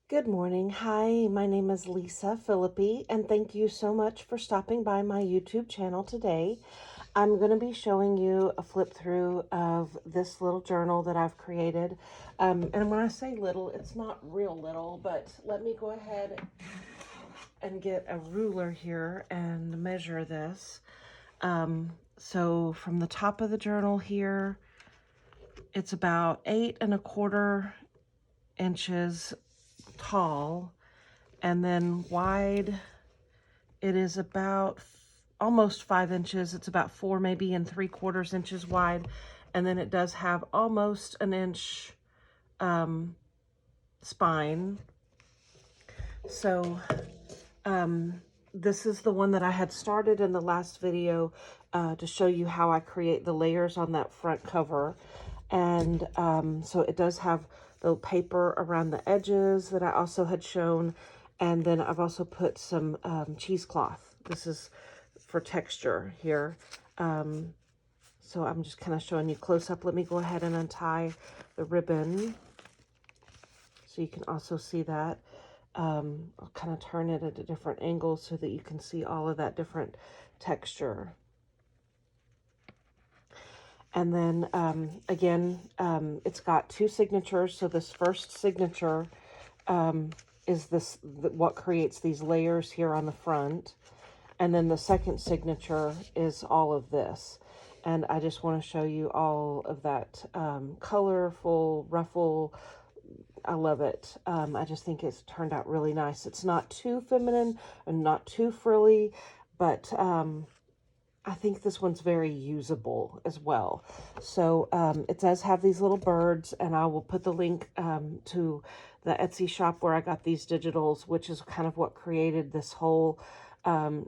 Good morning. Hi, my name is Lisa Philippi, and thank you so much for stopping by my YouTube channel today. I'm going to be showing you a flip through of this little journal that I've created. And when I say little, it's not real little, but let me go ahead and get a ruler here and measure this. So from the top of the journal here, it's about 8¼ inches tall, and then wide it is about almost 5 inches. It's about 4 maybe and 3/4 inches wide, and then it does have almost an inch spine. So this is the one that I had started in the last video to show you how I create the layers on that front cover. And so it does have the paper around the edges that I also had shown. And then I've also put some cheesecloth. This is for texture here. So I'm just kind of showing you close up. Let me go ahead and untie the ribbon so you can also see that. I'll kind of turn it at a different angle so that you can see all of that different texture. And then again, it's got 2 signatures. So this first signature is what creates these layers here on the front. And then the second signature is all of this. And I just want to show you all of that colorful ruffle. I love it. I just think it's turned out really nice. It's not too feminine and not too frilly, but I think this one's very usable as well. So it does have these little birds, and I will put the link to the Etsy shop where I got these digitals, which is kind of what created this whole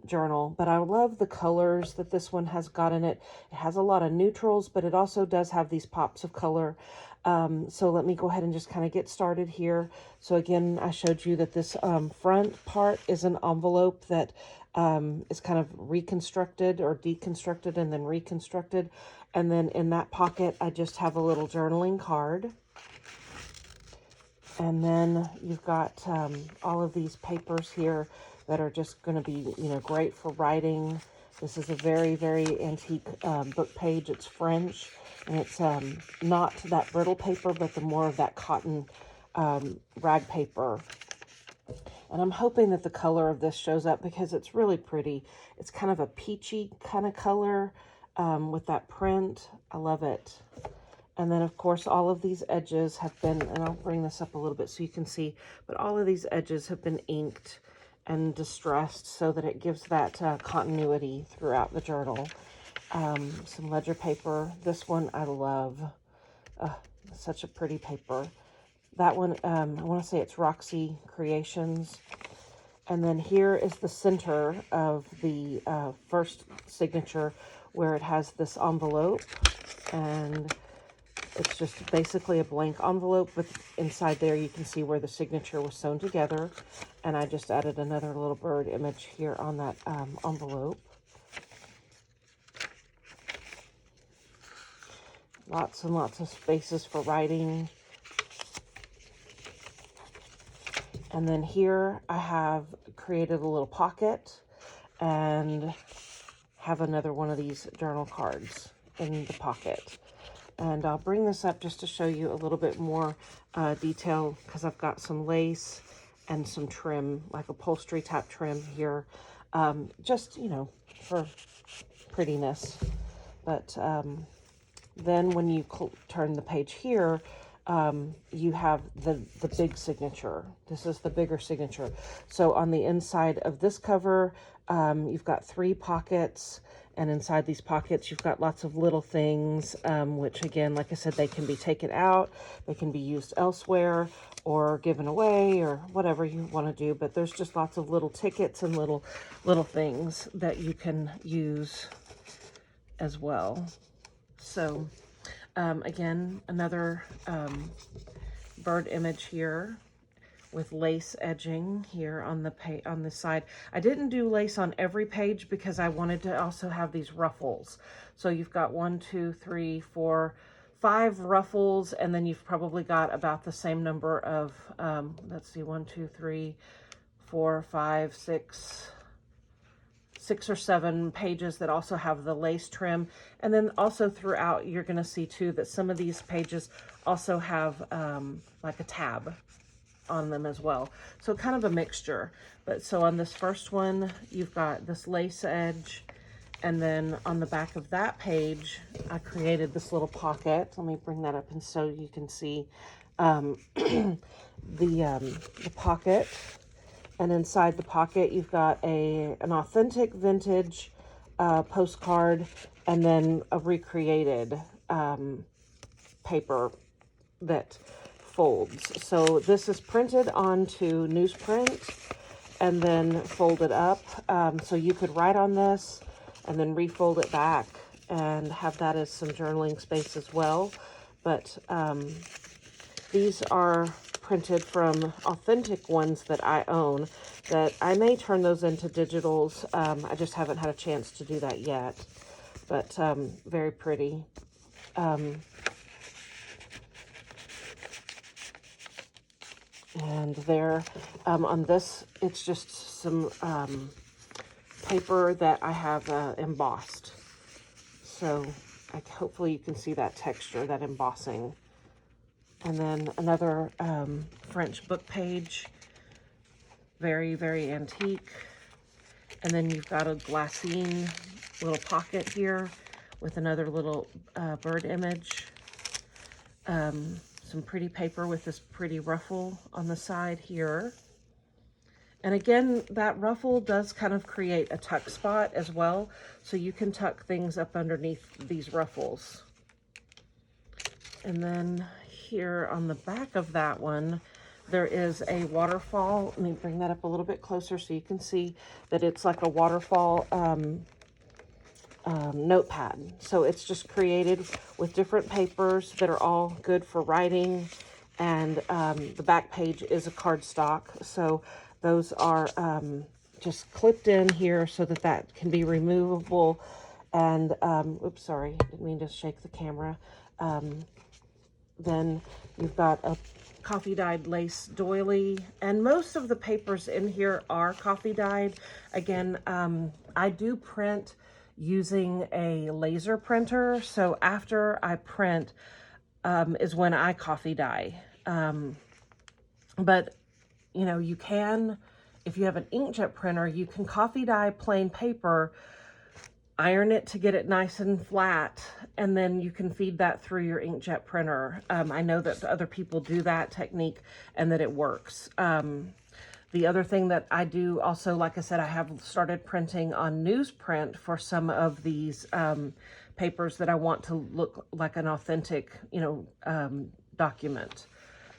journal. But I love the colors that this one has got in it. It has a lot of neutrals, but it also does have these pops of color. So let me go ahead and just kind of get started here. So again, I showed you that this front part is an envelope that is kind of reconstructed or deconstructed and then reconstructed. And then in that pocket, I just have a little journaling card. And then you've got all of these papers here that are just going to be, great for writing. This is a very, very antique book page. It's French, and it's not that brittle paper, but the more of that cotton rag paper. And I'm hoping that the color of this shows up because it's really pretty. It's kind of a peachy kind of color with that print. I love it. And then, of course, all of these edges have been, and I'll bring this up a little bit so you can see, but all of these edges have been inked and distressed so that it gives that continuity throughout the journal. Some ledger paper. This one I love. Such a pretty paper. That one, I want to say it's Roxy Creations. And then here is the center of the first signature where it has this envelope. And it's just basically a blank envelope, but inside there you can see where the signature was sewn together. And I just added another little bird image here on that envelope. Lots and lots of spaces for writing. And then here I have created a little pocket and have another one of these journal cards in the pocket. And I'll bring this up just to show you a little bit more detail because I've got some lace and some trim, like upholstery type trim here, just, for prettiness. But then when you turn the page here, you have the big signature. This is the bigger signature. So on the inside of this cover, you've got 3 pockets, and inside these pockets, you've got lots of little things, which again, like I said, they can be taken out, they can be used elsewhere or given away or whatever you want to do. But there's just lots of little tickets and little things that you can use as well. So again, another bird image here with lace edging here on the side. I didn't do lace on every page because I wanted to also have these ruffles. So you've got 1, 2, 3, 4, 5 ruffles, and then you've probably got about the same number of, let's see, 1, 2, 3, 4, 5, 6 or 7 pages that also have the lace trim. And then also throughout, you're going to see too that some of these pages also have like a tab on them as well. So kind of a mixture. But so on this first one, you've got this lace edge. And then on the back of that page, I created this little pocket. Let me bring that up and so you can see the pocket. And inside the pocket, you've got an authentic vintage postcard and then a recreated paper that folds. So this is printed onto newsprint and then folded up. So you could write on this and then refold it back and have that as some journaling space as well. But these are printed from authentic ones that I own, that I may turn those into digitals. I just haven't had a chance to do that yet, but very pretty. And there on this, it's just some paper that I have embossed. So hopefully you can see that texture, that embossing. And then another French book page, very, very antique. And then you've got a glassine little pocket here with another little bird image. Some pretty paper with this pretty ruffle on the side here. And again, that ruffle does kind of create a tuck spot as well. So you can tuck things up underneath these ruffles. And then here on the back of that one, there is a waterfall. Let me bring that up a little bit closer so you can see that it's like a waterfall notepad. So it's just created with different papers that are all good for writing. And the back page is a cardstock. So those are just clipped in here so that that can be removable. And, oops, sorry, didn't mean to shake the camera. Then you've got a coffee dyed lace doily, and most of the papers in here are coffee dyed. Again, I do print using a laser printer, so after I print is when I coffee dye. But you know, you can, if you have an inkjet printer, you can coffee dye plain paper, iron it to get it nice and flat, and then you can feed that through your inkjet printer. I know that other people do that technique and that it works. The other thing that I do also, like I said, I have started printing on newsprint for some of these papers that I want to look like an authentic, you know, document.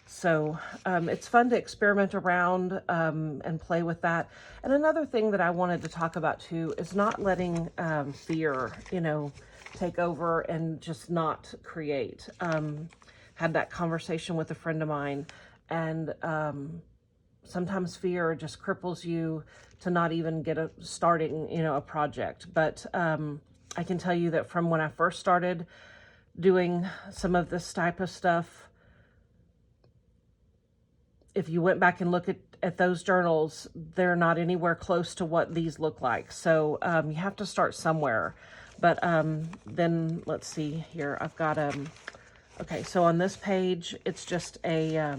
So it's fun to experiment around and play with that. And another thing that I wanted to talk about too is not letting fear, you know, take over and just not create. Had that conversation with a friend of mine, and sometimes fear just cripples you to not even get starting, you know, a project. But I can tell you that from when I first started doing some of this type of stuff, if you went back and look at those journals, they're not anywhere close to what these look like. So you have to start somewhere. But then let's see here. I've got, okay, so on this page, it's just a,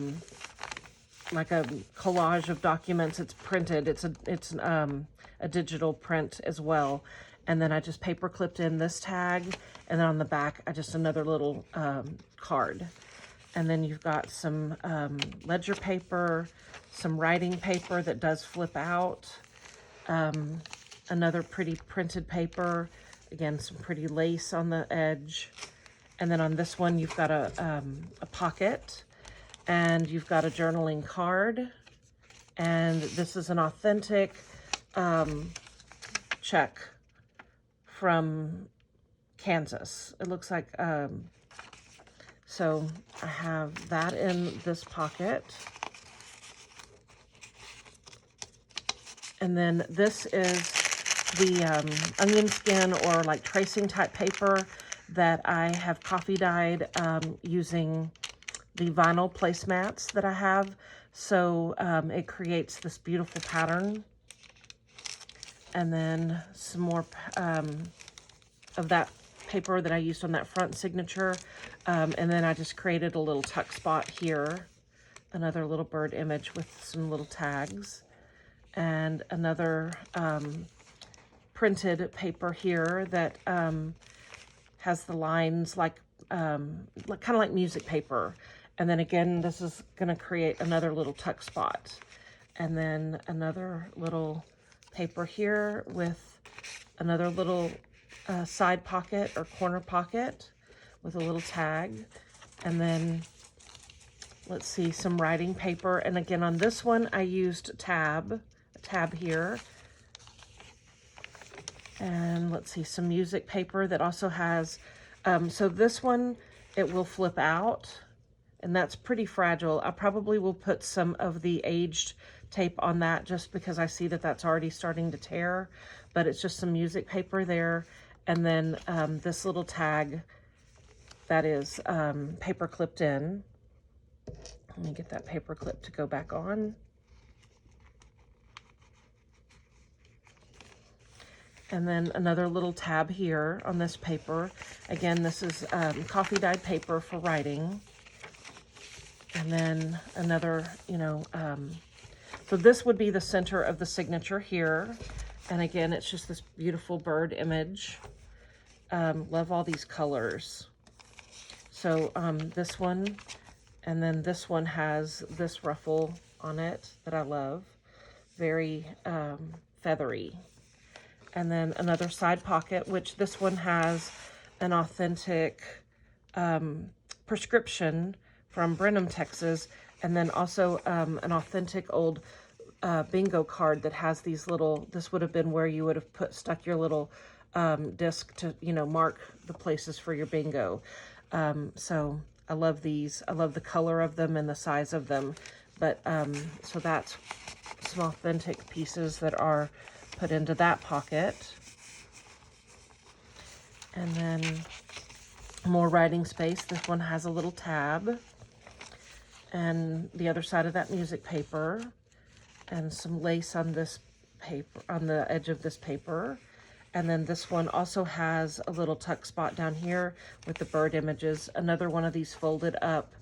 like a collage of documents. It's printed. It's a digital print as well. And then I just paper clipped in this tag. And then on the back, I just another little card. And then you've got some ledger paper, some writing paper that does flip out, another pretty printed paper, again, some pretty lace on the edge. And then on this one, you've got a pocket, and you've got a journaling card. And this is an authentic check from Kansas. It looks like... So I have that in this pocket. And then this is the onion skin or like tracing type paper that I have coffee dyed using the vinyl placemats that I have. So it creates this beautiful pattern. And then some more of that paper that I used on that front signature. And then I just created a little tuck spot here. Another little bird image with some little tags. And another printed paper here that has the lines like kind of like music paper. And then again, this is going to create another little tuck spot. And then another little paper here with another little side pocket or corner pocket with a little tag. And then let's see, some writing paper. And again, on this one, I used a tab here. And let's see, some music paper that also has, so this one, it will flip out, and that's pretty fragile. I probably will put some of the aged tape on that just because I see that that's already starting to tear, but it's just some music paper there. And then this little tag that is paper clipped in. Let me get that paper clip to go back on. And then another little tab here on this paper. Again, this is coffee dyed paper for writing. And then another, so this would be the center of the signature here. And again, it's just this beautiful bird image. Love all these colors. So this one, and then this one has this ruffle on it that I love. Very feathery. And then another side pocket, which this one has an authentic prescription from Brenham, Texas. And then also an authentic old bingo card that has these little, this would have been where you would have stuck your little disc to, mark the places for your bingo. So I love these. I love the color of them and the size of them. But so that's some authentic pieces that are put into that pocket. And then more writing space. This one has a little tab. And the other side of that music paper. And some lace on this paper, on the edge of this paper. And then this one also has a little tuck spot down here with the bird images. Another one of these folded up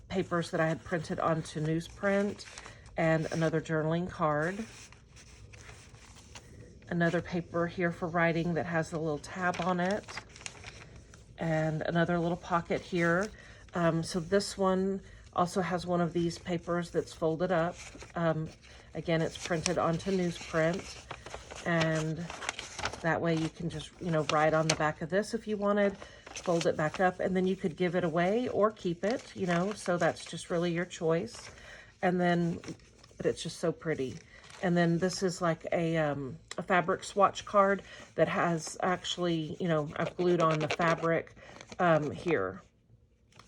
papers that I had printed onto newsprint. And another journaling card. Another paper here for writing that has a little tab on it. And another little pocket here. So this one also has one of these papers that's folded up. Again, it's printed onto newsprint. And that way you can just, write on the back of this if you wanted, fold it back up, and then you could give it away or keep it, so that's just really your choice. And then, but it's just so pretty. And then this is like a fabric swatch card that has actually, I've glued on the fabric here.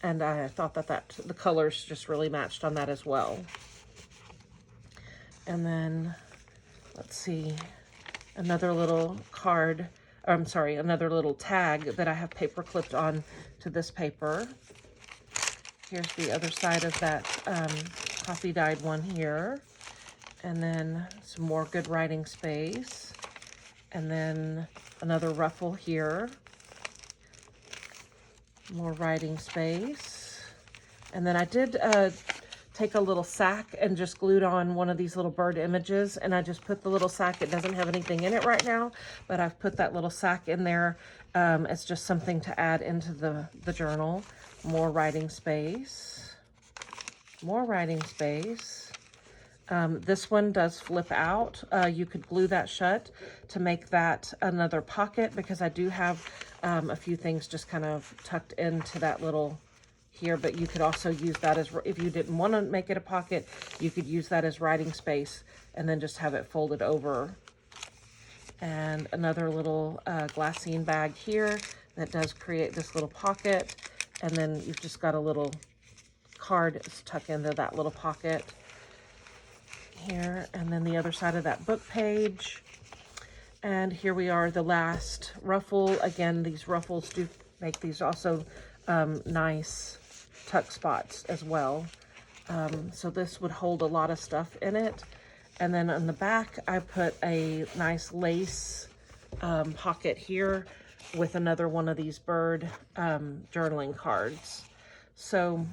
And I thought that the colors just really matched on that as well. And then, let's see, another little card, another little tag that I have paper clipped on to this paper. Here's the other side of that coffee dyed one here. And then some more good writing space. And then another ruffle here. More writing space. And then I did take a little sack and just glued on one of these little bird images. And I just put the little sack. It doesn't have anything in it right now, but I've put that little sack in there. It's just something to add into the journal. More writing space. More writing space. This one does flip out. You could glue that shut to make that another pocket, because I do have a few things just kind of tucked into that little here, but you could also use that as, if you didn't want to make it a pocket, you could use that as writing space and then just have it folded over. And another little glassine bag here that does create this little pocket. And then you've just got a little card tucked into that little pocket here. And then the other side of that book page. And here we are, the last ruffle. Again, these ruffles do make these also nice tuck spots as well. So this would hold a lot of stuff in it. And then on the back, I put a nice lace pocket here with another one of these bird journaling cards. So,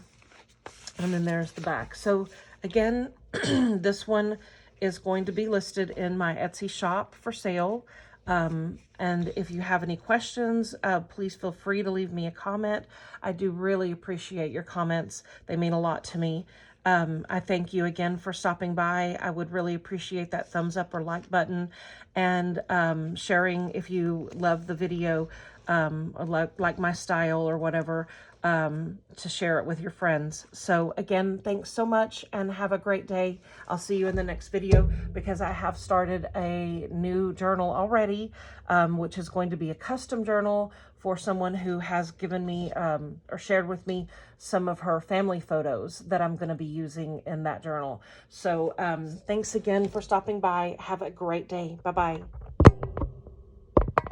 and then there's the back. So again, this one is going to be listed in my Etsy shop for sale. And if you have any questions, please feel free to leave me a comment. I do really appreciate your comments. They mean a lot to me. I thank you again for stopping by. I would really appreciate that thumbs up or like button, and sharing if you love the video, or like my style or whatever, to share it with your friends. So again, thanks so much and have a great day. I'll see you in the next video, because I have started a new journal already, which is going to be a custom journal for someone who has given me or shared with me some of her family photos that I'm going to be using in that journal. So thanks again for stopping by. Have a great day. Bye-bye.